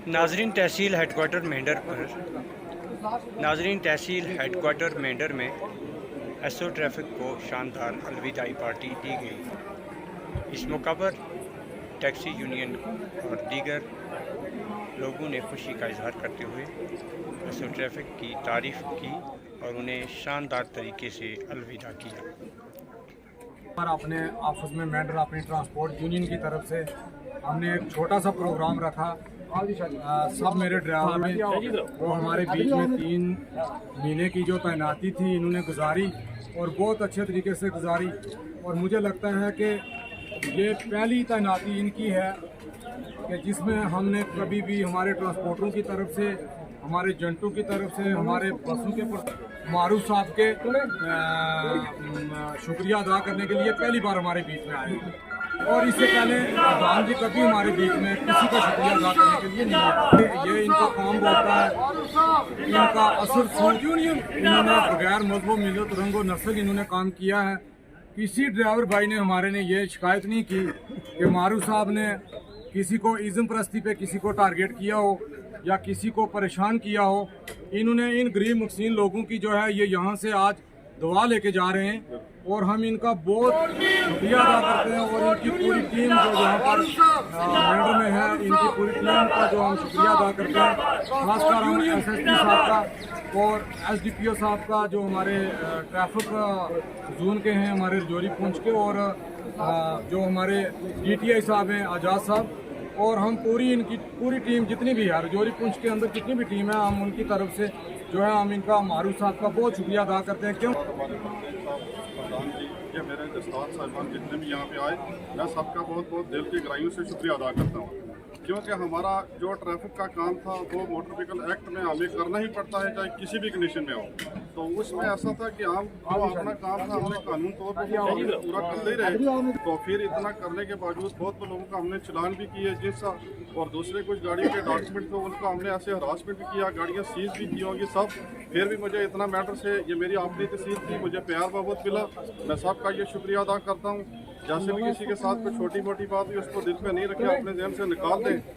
नाजरीन तहसील हेडक्वार्टर मेंढर में SO traffic को शानदार अलविदाई पार्टी दी गई। इस मौका पर टैक्सी यूनियन और दीगर लोगों ने खुशी का इजहार करते हुए एसओ ट्रैफिक की तारीफ की और उन्हें शानदार तरीके से अलविदा किया। अपने ऑफिस में मेंढर अपनी ट्रांसपोर्ट यूनियन की तरफ से हमने एक छोटा सा प्रोग्राम रखा। सब मेरे ड्राइवर में वो हमारे बीच में 3 महीने की जो तैनाती थी इन्होंने गुजारी और बहुत अच्छे तरीके से गुजारी। और मुझे लगता है कि ये पहली तैनाती इनकी है कि जिसमें हमने कभी भी हमारे ट्रांसपोर्टरों की तरफ से, हमारे एजेंटों की तरफ से, हमारे बसों के मारूफ साहब के शुक्रिया अदा करने के लिए पहली बार हमारे बीच में आए। और इससे पहले प्रधान जी कभी हमारे बीच में किसी का शुक्रिया अदा करने के लिए नहीं आए। ये इनका काम होता है, इनका असर सोच इन्होंने बगैर मजहब मिलत रंगो नस्ल इन्होंने काम किया है। किसी ड्राइवर भाई ने हमारे ने ये शिकायत नहीं की कि मारूफ साहब ने किसी को इज़्म परस्ती पे किसी को टारगेट किया हो या किसी को परेशान किया हो। इन्होंने इन गरीब मुक्सीन लोगों की जो है ये यहाँ से आज दुआ लेके जा रहे हैं और हम इनका बहुत शुक्रिया अदा करते हैं। और इनकी पूरी टीम जो यहाँ पर मेंढर में है, इनकी पूरी टीम का जो हम शुक्रिया अदा करते हैं। खासकर हम SSP साहब का और SDPO साहब का जो हमारे ट्रैफिक जोन के हैं, हमारे रजौरी पुंछ के, और जो हमारे DTI साहब हैं आज़ाद साहब, और हम इनकी पूरी टीम जितनी भी है रजौरी पुंछ के अंदर जितनी भी टीम है, हम उनकी तरफ से जो है हम इनका मारूफ साहब का बहुत शुक्रिया अदा करते हैं। क्यों ये मेरे दस्तार साहिबान जितने भी यहाँ पे आए, मैं सबका बहुत बहुत दिल की गहराइयों से शुक्रिया अदा करता हूँ। क्योंकि हमारा जो ट्रैफिक का काम था वो मोटर व्हीकल एक्ट में हमें करना ही पड़ता है, चाहे किसी भी कंडीशन में हो। तो उसमें ऐसा था कि हम जो अपना काम था हमने कानून तौर पर पूरा करते ही रहे। तो फिर इतना करने के बावजूद बहुत लोगों का हमने चलान भी किए जिसका, और दूसरे कुछ गाड़ियों के डॉक्यूमेंट थे उनको हमने ऐसे हरासमेंट भी किया, गाड़ियाँ सीज भी की होंगी सब। फिर भी मुझे इतना मैटर से, ये मेरी अपनी तहसील थी, मुझे प्यार बहुत मिला। मैं सबका ये शुक्रिया अदा करता हूँ। जैसे भी किसी के साथ कोई छोटी मोटी बात हुई उसको दिल पे नहीं रखे, अपने जहन से निकाल दें।